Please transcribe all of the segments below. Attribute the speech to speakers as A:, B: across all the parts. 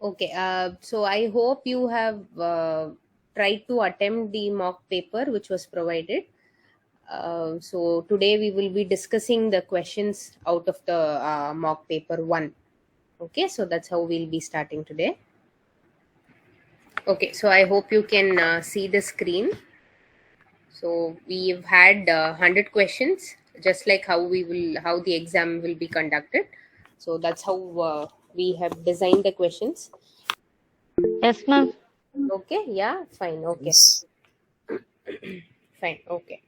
A: Okay, so I hope you have tried to attempt the mock paper which was provided. So today we will be discussing the questions out of the mock paper 1. Okay, so that's how we'll be starting today. Okay, so I hope you can see the screen. So we've had 100 questions, just like how the exam will be conducted. So that's how we have designed the questions.
B: Yes, ma'am.
A: Okay, yeah, fine. Okay,
C: Yes.
A: fine. Okay.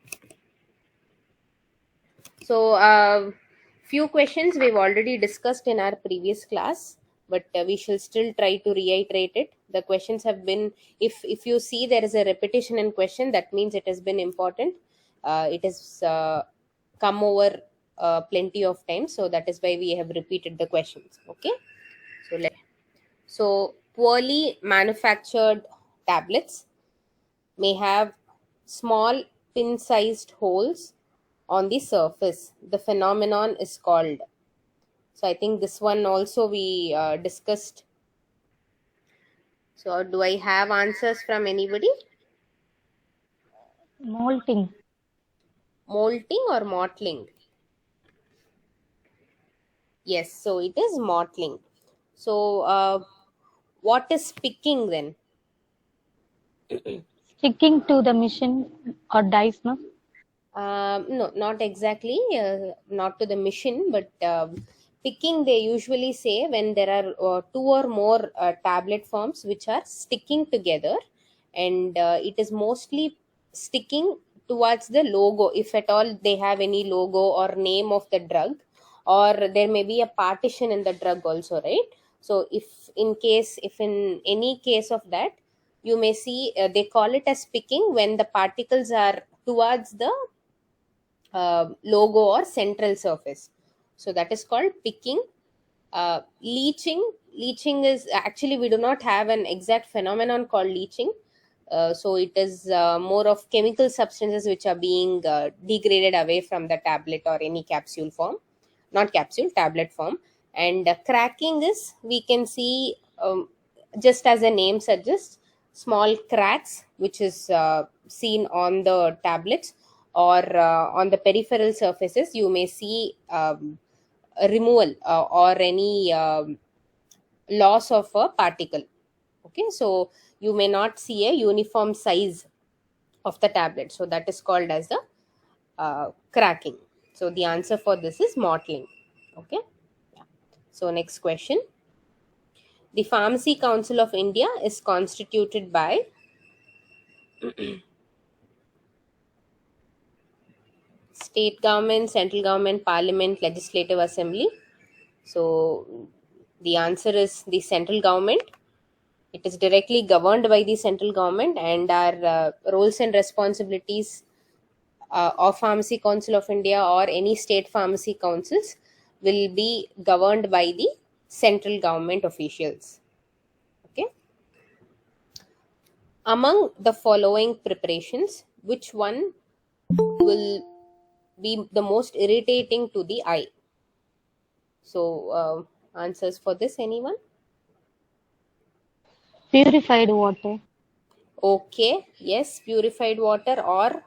A: So, few questions we've already discussed in our previous class, but we shall still try to reiterate it. The questions have been, if you see there is a repetition in question, that means it has been important. It has come over plenty of times, so that is why we have repeated the questions. Okay, so poorly manufactured tablets may have small pin-sized holes on the surface. The phenomenon is called. So I think this one also we discussed. So do I have answers from anybody?
B: Molting.
A: Molting or mottling? Yes, so it is mottling. So what is picking then?
B: Sticking to the machine or dice, ma'am.
A: No, not exactly, not to the mission, but picking they usually say when there are two or more tablet forms which are sticking together, and it is mostly sticking towards the logo, if at all they have any logo or name of the drug, or there may be a partition in the drug also, right? So if in any case of that, you may see they call it as picking when the particles are towards the logo or central surface. So that is called picking. Leaching is actually, we do not have an exact phenomenon called leaching. So it is more of chemical substances which are being degraded away from the tablet or any capsule form, not capsule, tablet form. And cracking is, we can see, just as the name suggests, small cracks which is seen on the tablets or on the peripheral surfaces. You may see a removal or any loss of a particle. Okay, so you may not see a uniform size of the tablet, so that is called as the cracking. So the answer for this is mottling. Okay, yeah. So next question. The Pharmacy Council of India is constituted by state government, central government, parliament, legislative assembly. So the answer is the central government. It is directly governed by the central government, and our roles and responsibilities of Pharmacy Council of India or any state pharmacy councils will be governed by the central government officials. Okay. Among the following preparations, which one will be the most irritating to the eye? So, answers for this, anyone?
B: Purified water.
A: Okay, yes, purified water or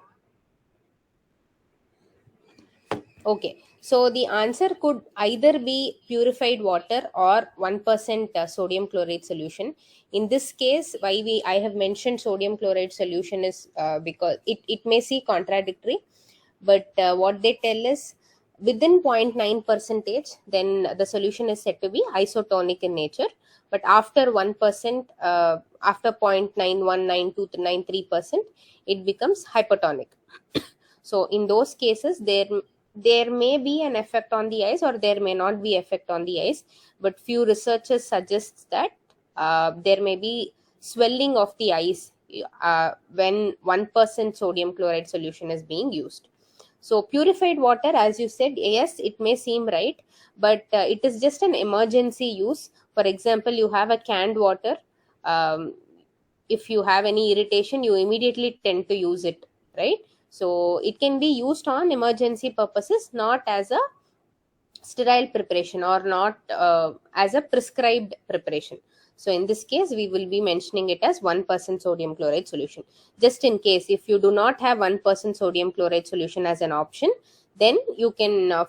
A: okay. So the answer could either be purified water or 1% sodium chloride solution. In this case, why I have mentioned sodium chloride solution is because it may seem contradictory, but what they tell is within 0.9 percentage, then the solution is said to be isotonic in nature. But after 1%, after 0.91993%, it becomes hypotonic. So in those cases, there may be an effect on the eyes or there may not be effect on the eyes, but few researchers suggests that there may be swelling of the eyes when 1% sodium chloride solution is being used. So purified water, as you said, yes, it may seem right, but it is just an emergency use. For example, you have a canned water. If you have any irritation, you immediately tend to use it, right? So it can be used on emergency purposes, not as a sterile preparation or not as a prescribed preparation. So in this case, we will be mentioning it as 1% sodium chloride solution. Just in case, if you do not have 1% sodium chloride solution as an option, then you can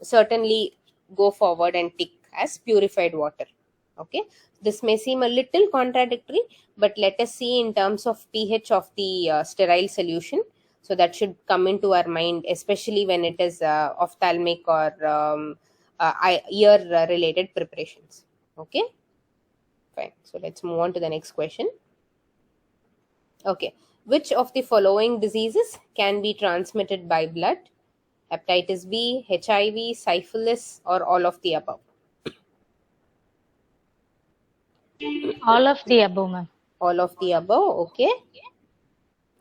A: certainly go forward and tick as purified water. Okay, this may seem a little contradictory, but let us see in terms of pH of the sterile solution. So that should come into our mind, especially when it is ophthalmic or ear related preparations. Okay, fine. So let's move on to the next question. Okay, which of the following diseases can be transmitted by blood? Hepatitis B, HIV, syphilis, or all of the above?
B: All of the above, ma'am.
A: All of the above. Okay,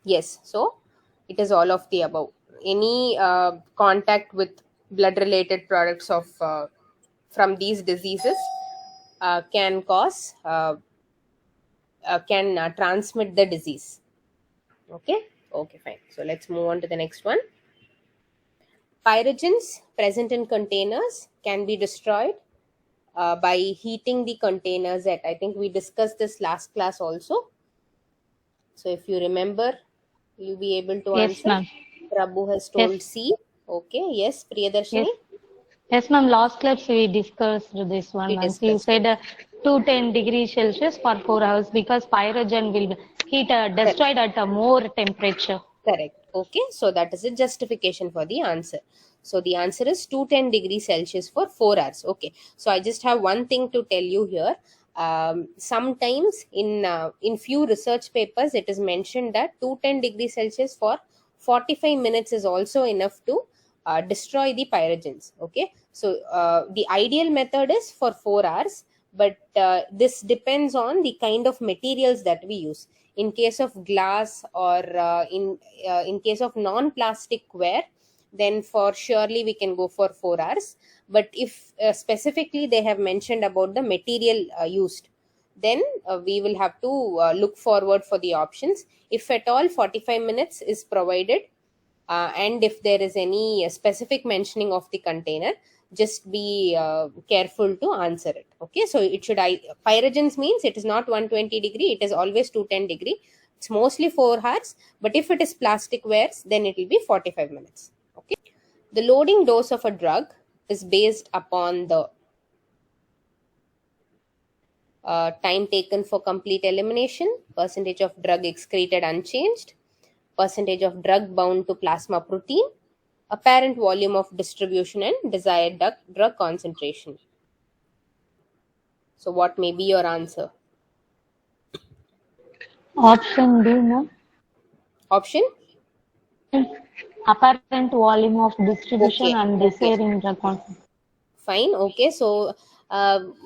A: yes, so it is all of the above. Any contact with blood related products of from these diseases can cause can transmit the disease. Okay, fine. So let's move on to the next one. Pyrogens present in containers can be destroyed by heating the containers at, I think we discussed this last class also. So if you remember, you'll be able to
B: Yes,
A: answer.
B: ma'am.
A: Prabhu has told
B: Yes.
A: C. Okay, yes, Priyadarshini?
B: Yes. Yes, ma'am. Last class we discussed this one,
A: We
B: ma'am. So you
A: discussed
B: said
A: it.
B: 210 degrees Celsius for 4 hours because pyrogen will heat destroyed at a more temperature.
A: Correct. Okay, so that is a justification for the answer. So the answer is 210 degrees Celsius for 4 hours. Okay, so I just have one thing to tell you here. Sometimes in few research papers it is mentioned that 210 degrees Celsius for 45 minutes is also enough to destroy the pyrogens. Okay, so the ideal method is for 4 hours, but this depends on the kind of materials that we use. In case of glass or in case of non-plastic ware, then for surely we can go for 4 hours. But if specifically they have mentioned about the material used, then we will have to look forward for the options. If at all 45 minutes is provided, and if there is any specific mentioning of the container, just be careful to answer it. Okay, so it should pyrogens means it is not 120 degree, it is always 210 degree. It's mostly 4 hours, but if it is plastic wares, then it will be 45 minutes. Okay, the loading dose of a drug is based upon the time taken for complete elimination, percentage of drug excreted unchanged, percentage of drug bound to plasma protein, apparent volume of distribution, and desired drug concentration. So what may be your answer?
B: Option B, ma'am.
A: Option?
B: Apparent volume of distribution
A: Okay,
B: and
A: okay,
B: desired drug concentration.
A: fine. Okay, so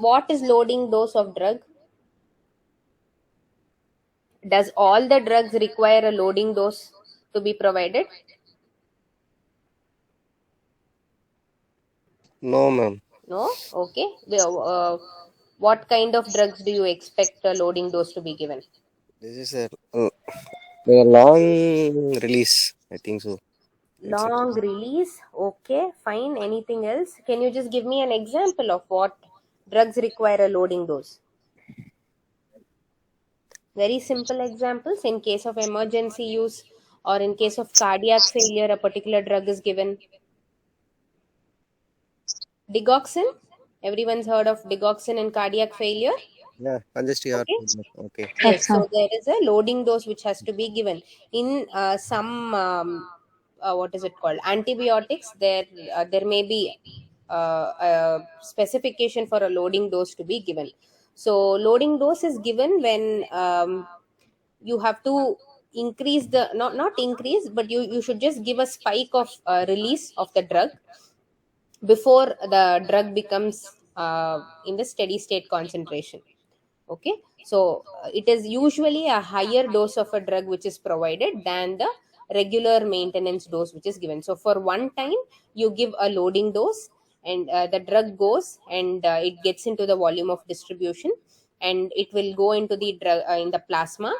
A: what is loading dose of drug? Does all the drugs require a loading dose to be provided?
C: No, ma'am.
A: No? Okay. What kind of drugs do you expect a loading dose to be given?
C: This is a long release. I think so. It's
A: Long release. Okay, fine. Anything else? Can you just give me an example of what drugs require a loading dose? Very simple examples. In case of emergency use or in case of cardiac failure, a particular drug is given. Digoxin. Everyone's heard of digoxin in cardiac failure.
C: yeah, congestive heart.
A: Okay.
C: Okay.
A: Yes,
B: Yes, ma'am.
A: so there is a loading dose which has to be given. In some what is it called, antibiotics, there may be a specification for a loading dose to be given. So loading dose is given when you have to increase the not increase, but you should just give a spike of release of the drug before the drug becomes in the steady state concentration. Okay, so it is usually a higher dose of a drug which is provided than the regular maintenance dose which is given. So for one time you give a loading dose, and the drug goes and it gets into the volume of distribution, and it will go into the drug in the plasma,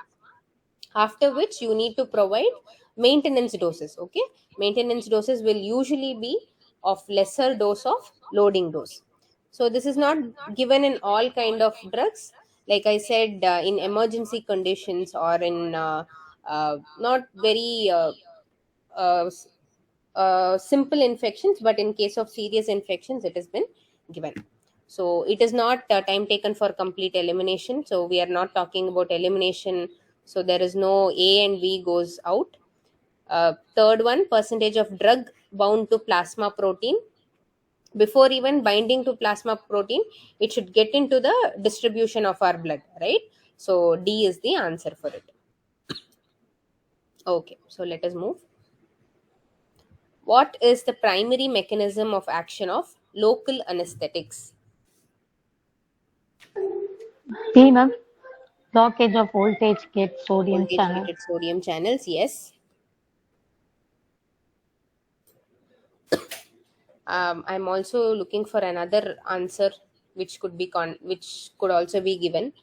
A: after which you need to provide maintenance doses. Okay, maintenance doses will usually be of lesser dose of loading dose. So this is not given in all kind of drugs. Like I said, in emergency conditions or in not very uh, simple infections, but in case of serious infections it has been given. So it is not time taken for complete elimination, so we are not talking about elimination, so there is no A and B goes out. Third one, percentage of drug bound to plasma protein. Before even binding to plasma protein, it should get into the distribution of our blood, right? So D is the answer for it. Okay, so let us move. What is the primary mechanism of action of local anesthetics?
B: B, ma'am. Blockage of voltage gate sodium
A: Voltage
B: channel.
A: gated sodium channels, yes. I'm also looking for another answer which could be which could also be given.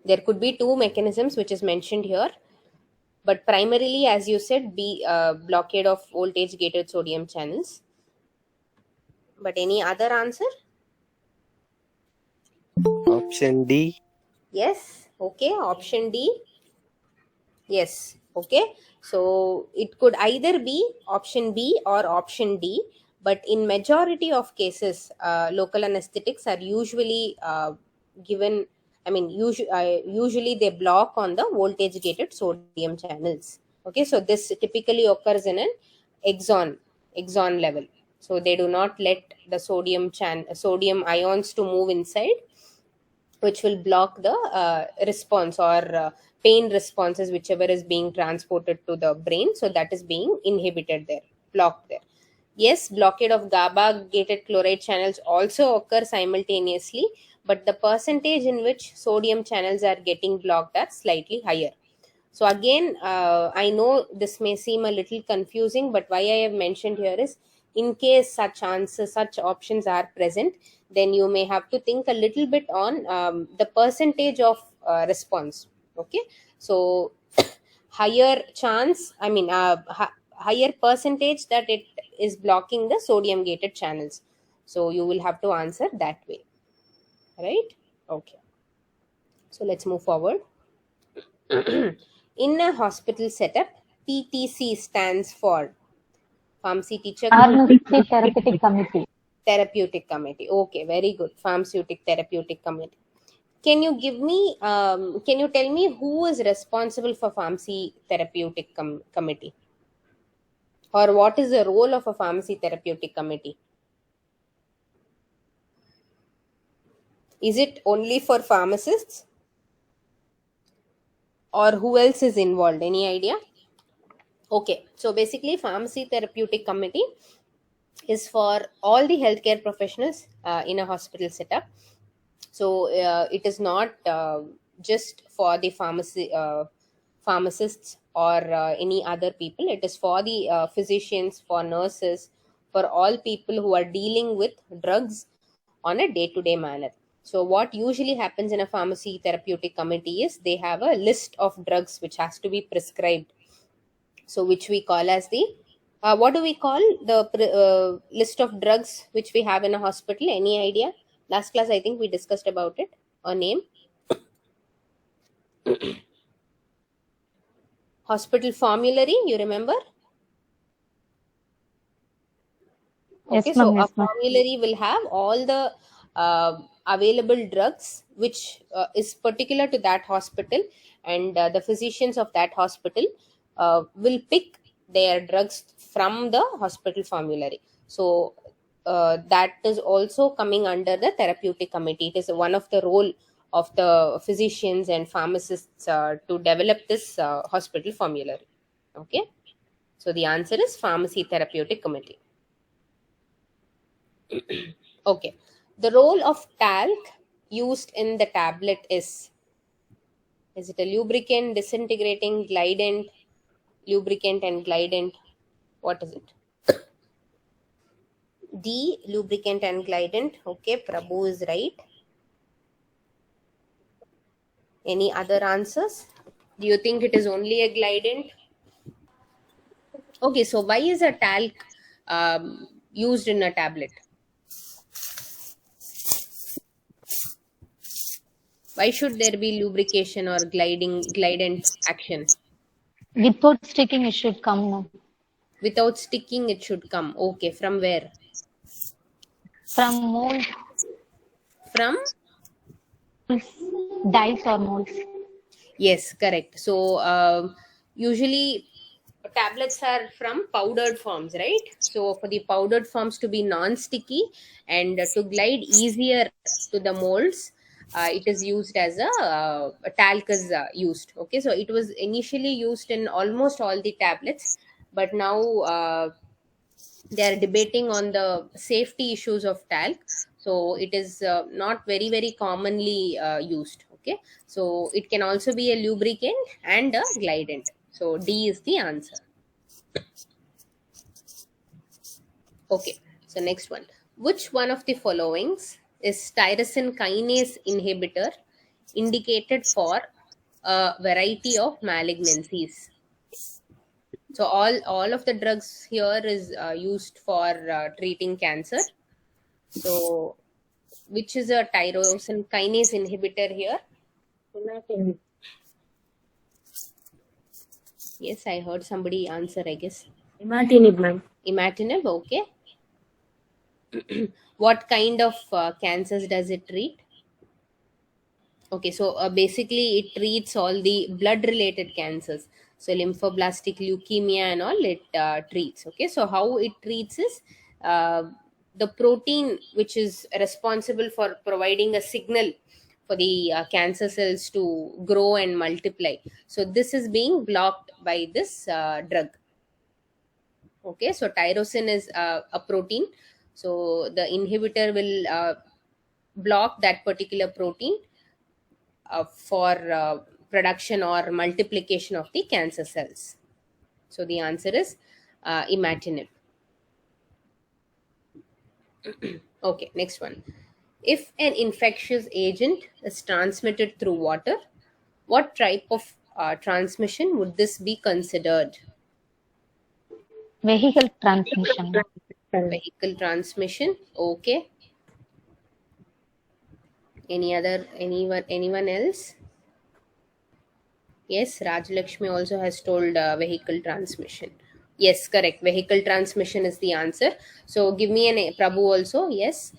A: There could be two mechanisms which is mentioned here, but primarily, as you said, be blockade of voltage gated sodium channels. But any other answer?
C: Option D.
A: Yes. Okay. Option D. Yes. Okay. So it could either be option B or option D. But in majority of cases, local anesthetics are usually given. I mean, usually they block on the voltage gated sodium channels. Okay. So this typically occurs in an exon level. So they do not let the sodium ions to move inside, which will block the response or pain responses, whichever is being transported to the brain. So that is being inhibited there, blocked there. Yes, blockade of GABA gated chloride channels also occur simultaneously, but the percentage in which sodium channels are getting blocked are slightly higher. So again, I know this may seem a little confusing, but why I have mentioned here is, in case such answers, such options are present, then you may have to think a little bit on the percentage of response. Okay, so higher chance, I mean, higher percentage that it is blocking the sodium gated channels. So you will have to answer that way, right? Okay, so let's move forward. In a hospital setup, PTC stands for Pharmacy Teacher
B: Pharmacy Therapeutic Committee.
A: Therapeutic Committee. Okay, very good. Pharmaceutic Therapeutic Committee. Can you give me, can you tell me who is responsible for Pharmacy Therapeutic Committee? Or what is the role of a Pharmacy Therapeutic Committee? Is it only for pharmacists? Or who else is involved? Any idea? Okay, so basically, Pharmacy Therapeutic Committee is for all the healthcare professionals in a hospital setup. So it is not just for the pharmacists or any other people. It is for the physicians, for nurses, for all people who are dealing with drugs on a day-to-day manner. So what usually happens in a pharmacy therapeutic committee is they have a list of drugs which has to be prescribed. So which we call as the what do we call the list of drugs which we have in a hospital? Any idea? Last class I think we discussed about it. A name? Hospital formulary, you remember?
B: Yes,
A: Okay,
B: ma'am.
A: so a
B: Yes, ma'am.
A: formulary will have all the available drugs which is particular to that hospital, and the physicians of that hospital will pick their drugs from the hospital formulary. So that is also coming under the therapeutic committee. It is one of the role of the physicians and pharmacists to develop this hospital formulary. Okay, so the answer is pharmacy therapeutic committee. Okay, the role of talc used in the tablet is it a lubricant, disintegrating, glidant, lubricant and glidant? What is it? D, lubricant and glidant. Okay, Prabhu is right. Any other answers? Do you think it is only a glidant? Okay, so why is a talc used in a tablet? Why should there be lubrication or glidant action?
B: Without sticking, it should come now.
A: Without sticking, it should come. Okay, from where?
B: From mold,
A: From?
B: dyes or molds.
A: Yes, correct. So usually tablets are from powdered forms, right? So for the powdered forms to be non-sticky and to glide easier to the molds, it is used as a talc is used. Okay, so it was initially used in almost all the tablets, but now they are debating on the safety issues of talc, so it is not very commonly used. Okay, so it can also be a lubricant and a glidant. So D is the answer. Okay, so next one. Which one of the followings is tyrosine kinase inhibitor indicated for a variety of malignancies? So all of the drugs here is used for treating cancer. So which is a tyrosine kinase inhibitor here? Yes, I heard somebody answer, I guess.
D: Imatinib, ma'am.
A: Imatinib, okay. What kind of cancers does it treat? Okay, so basically it treats all the blood related cancers. So lymphoblastic leukemia and all it treats. Okay, so how it treats is the protein which is responsible for providing a signal for the cancer cells to grow and multiply. So this is being blocked by this drug. Okay, so tyrosine is a protein. So the inhibitor will block that particular protein for production or multiplication of the cancer cells. So the answer is imatinib. Okay, next one. If an infectious agent is transmitted through water, what type of transmission would this be considered?
B: Vehicle transmission.
A: Vehicle transmission. Okay. Anyone else? Yes, Rajalakshmi also has told vehicle transmission. Yes, correct. Vehicle transmission is the answer. So give me Prabhu also. Yes.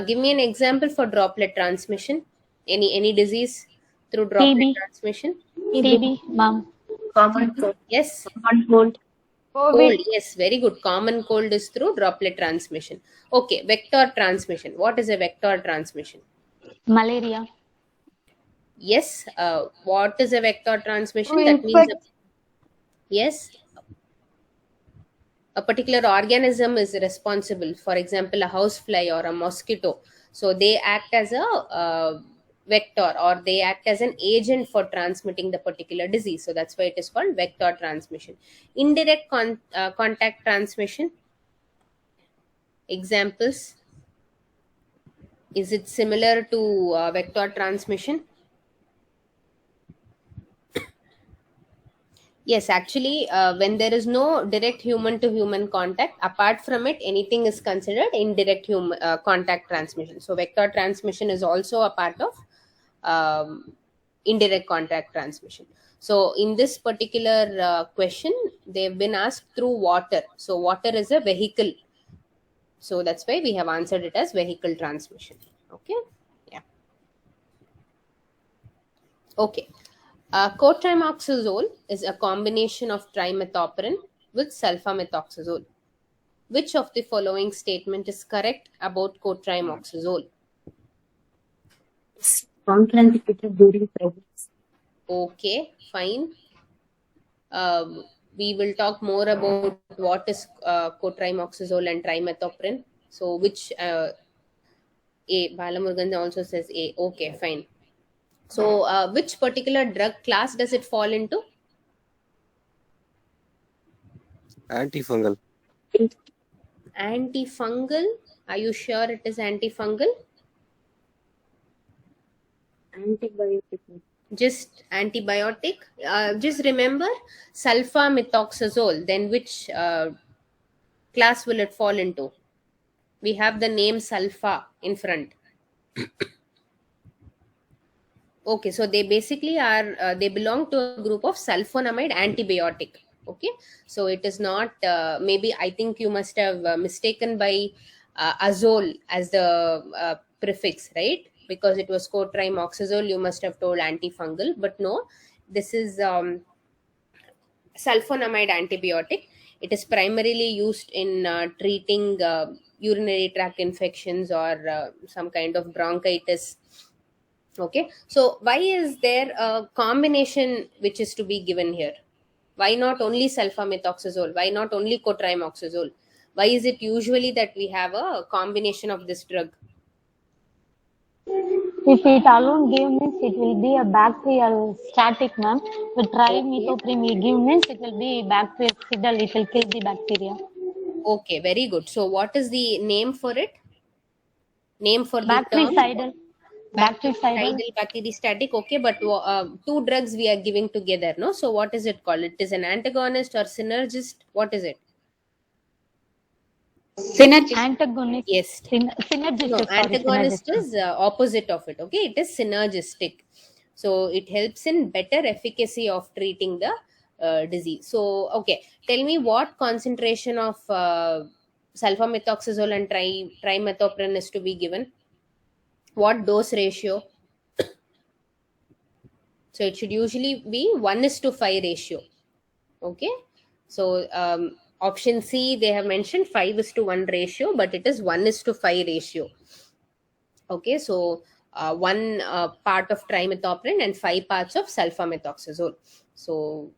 A: Give me an example for droplet transmission. Any disease through droplet
B: TB.
A: transmission?
B: TB, ma'am.
D: Common cold.
A: Yes.
D: Common cold.
A: Cold. Yes, very good. Common cold is through droplet transmission. Okay, vector transmission. What is a vector transmission?
B: Malaria.
A: Yes. What is a vector transmission? That means yes, a particular organism is responsible. For example, a housefly or a mosquito. So they act as a vector, or they act as an agent for transmitting the particular disease. So that's why it is called vector transmission. Indirect contact transmission. Examples. Is it similar to vector transmission? Yes, actually, when there is no direct human-to-human contact, apart from it, anything is considered indirect contact transmission. So, vector transmission is also a part of indirect contact transmission. So, in this particular question, they've been asked through water. So, water is a vehicle. So, that's why we have answered it as vehicle transmission. Okay. Yeah. Okay. Cotrimoxazole is a combination of trimethoprim with sulfamethoxazole. Which of the following statement is correct about cotrimoxazole?
D: Contraindicated during pregnancy.
A: Okay, fine. We will talk more about what is cotrimoxazole and trimethoprim. So, which A, Balamurugan also says A. Okay, fine. So, which particular drug class does it fall into?
C: Antifungal.
A: Antifungal? Are you sure it is antifungal?
D: Antibiotic.
A: Just antibiotic? Just remember sulfamethoxazole. Then which class will it fall into? We have the name sulfa in front. Okay, so they basically are, they belong to a group of sulfonamide antibiotic. Okay, so it is not, maybe I think you must have mistaken by azole as the prefix, right? Because it was cotrime oxazole, you must have told antifungal, but no, this is sulfonamide antibiotic. It is primarily used in treating urinary tract infections or some kind of bronchitis. Okay, so why is there a combination which is to be given here? Why not only sulfamethoxazole? Why not only cotrimoxazole? Why is it usually that we have a combination of this drug?
B: If it alone give means it will be a bacterial static, ma'am. With trimethoprim we give means it will be bactericidal, it will kill the bacteria.
A: Okay, very good. So what is the name for it? Name for the term?
B: Bactericidal.
A: Bactericidal, bacteristatic. Okay, but two drugs we are giving together, no? So what is it called? It is an antagonist or synergist? What is it?
D: Synergistic.
B: Antagonist.
A: Yes.
B: Synergistic.
A: No,
B: Sorry,
A: antagonist
B: synergistic.
A: is opposite of it. Okay, it is synergistic. So it helps in better efficacy of treating the disease. So okay, tell me what concentration of sulfamethoxazole and trimethoprim is to be given? What dose ratio? So it should usually be 1:5 ratio. Okay, so option C, they have mentioned 5:1 ratio, but it is 1:5 ratio. Okay, so one part of trimethoprim and 5 parts of sulfamethoxazole. So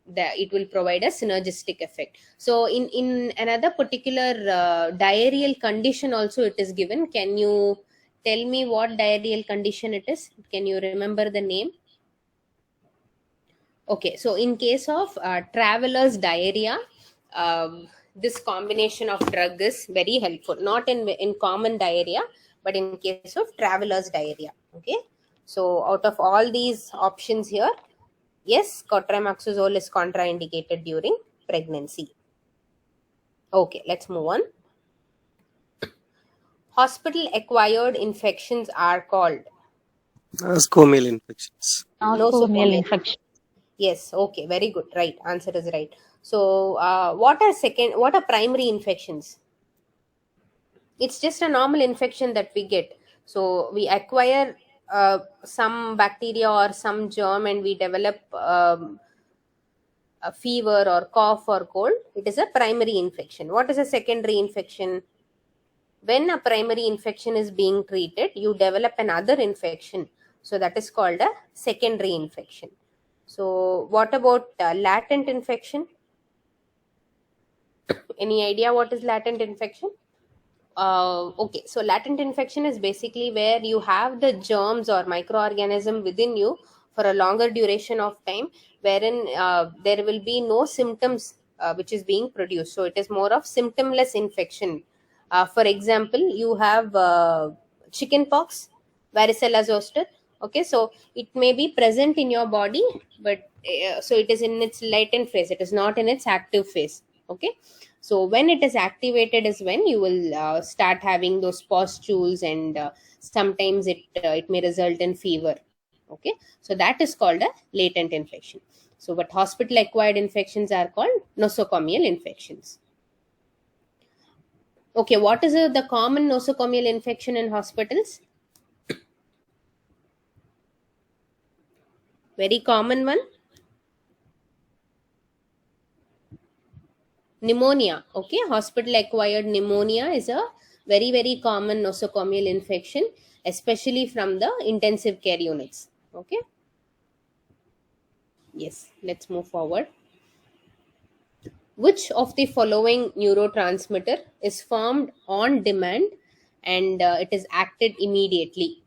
A: that it will provide a synergistic effect. So in another particular diarrheal condition also it is given. Can you tell me what diarrheal condition it is? Can you remember the name? Okay, so in case of traveler's diarrhea, this combination of drug is very helpful. Not in common diarrhea, but in case of traveler's diarrhea. Okay, so out of all these options here, yes, cotrimoxazole is contraindicated during pregnancy. Okay, let's move on. Hospital-acquired infections are called
C: Nosocomial infections.
B: Nosocomial infection.
A: Yes, okay, very good. Right, answer is right. So, what are primary infections? It's just a normal infection that we get. So, we acquire some bacteria or some germ and we develop a fever or cough or cold. It is a primary infection. What is a secondary infection? When a primary infection is being treated, you develop another infection. So, that is called a secondary infection. So, what about latent infection? Any idea what is latent infection? Okay, so latent infection is basically where you have the germs or microorganism within you for a longer duration of time, wherein there will be no symptoms which is being produced. So, it is more of symptomless infection. For example, you have chicken pox, varicella zoster. Okay, so it may be present in your body, but so it is in its latent phase, it is not in its active phase. Okay, so when it is activated is when you will start having those pustules, and sometimes it may result in fever. Okay, so that is called a latent infection. So but hospital acquired infections are called nosocomial infections. Okay, what is the common nosocomial infection in hospitals? Very common one. Pneumonia. Okay, hospital acquired pneumonia is a very common nosocomial infection, especially from the intensive care units. Okay, yes, let's move forward. Which of the following neurotransmitter is formed on demand and it is acted immediately?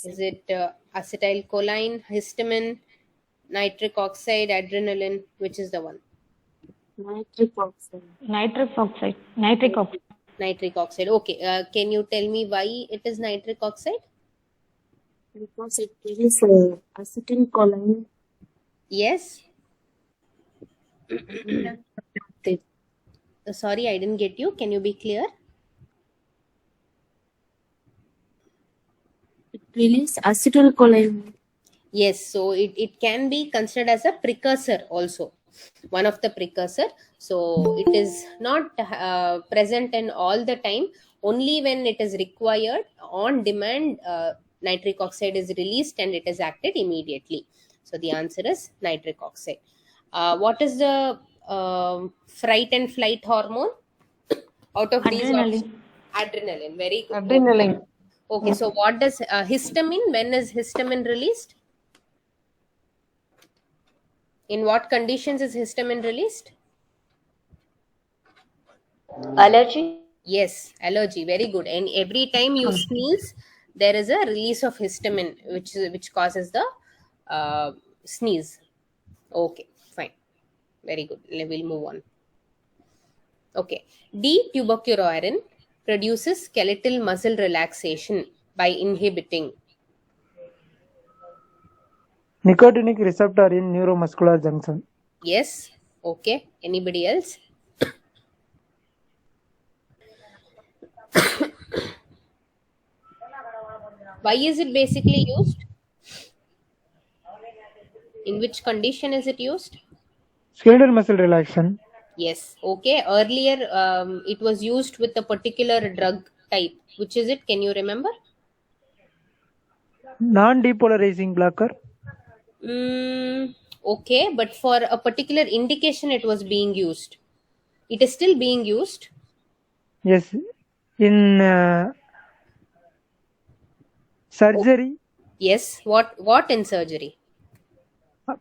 A: Is it acetylcholine, histamine, nitric oxide, adrenaline? Which is the one?
D: Nitric oxide.
B: Nitric oxide. Nitric oxide.
A: Nitric oxide. Okay, can you tell me why it is nitric oxide?
D: Because it is acetylcholine.
A: Yes. Sorry, I didn't get you. Can you be clear?
D: It release acetylcholine.
A: Yes, so it can be considered as a precursor also, one of the precursor. So it is not present in all the time. Only when it is required on demand, nitric oxide is released and it is acted immediately. So the answer is nitric oxide. What is the fright and flight hormone out of these options?
B: Adrenaline.
A: Adrenaline. Very good.
E: Adrenaline.
A: Okay, so what does histamine? When is histamine released? In what conditions is histamine released?
F: Allergy?
A: Yes, allergy. Very good. And every time you sneeze, there is a release of histamine, which causes the sneeze. Okay, fine. Very good. We'll move on. Okay. D-tuberculorin produces skeletal muscle relaxation by inhibiting.
E: Nicotinic receptor in neuromuscular junction.
A: Yes. Okay. Anybody else? Why is it basically used? In which condition is it used?
E: Skeletal muscle relaxation.
A: Yes. Okay. Earlier, it was used with a particular drug type. Which is it? Can you remember?
E: Non-depolarizing blocker.
A: Okay, but for a particular indication, it was being used. It is still being used.
E: Yes. In surgery.
A: Yes. What in surgery?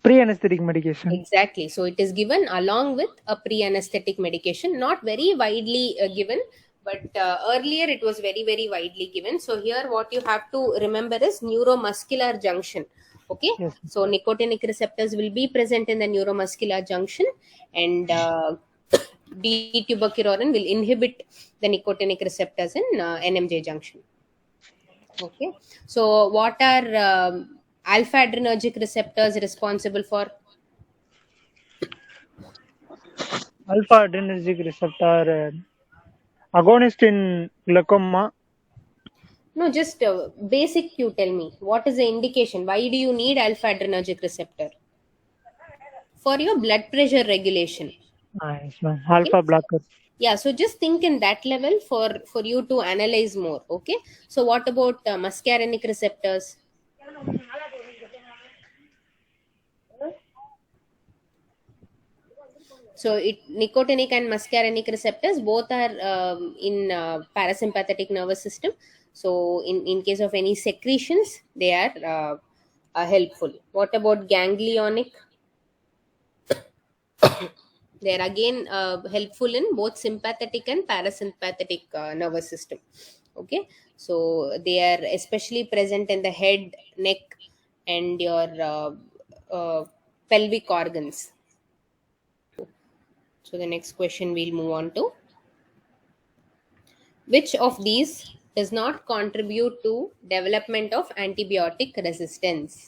E: Pre-anesthetic medication.
A: Exactly. So it is given along with a pre-anesthetic medication, not very widely given, but earlier it was very, very widely given. So here what you have to remember is neuromuscular junction. Okay.
E: Yes.
A: So nicotinic receptors will be present in the neuromuscular junction, and D-tuberculorin will inhibit the nicotinic receptors in NMJ junction. Okay. So what are alpha adrenergic receptors responsible for?
E: Alpha adrenergic receptor agonist in glaucoma.
A: No, just basic you tell me. What is the indication? Why do you need alpha adrenergic receptor? For your blood pressure regulation.
E: Nice, ma'am. Alpha blocker.
A: Yeah, so just think in that level for you to analyze more. Okay. So what about muscarinic receptors? So nicotinic and muscarinic receptors both are in parasympathetic nervous system. So in case of any secretions, they are helpful. What about ganglionic? They are again helpful in both sympathetic and parasympathetic nervous system. Okay, so they are especially present in the head, neck, and your pelvic organs. So the next question we'll move on to. Which of these does not contribute to development of antibiotic resistance?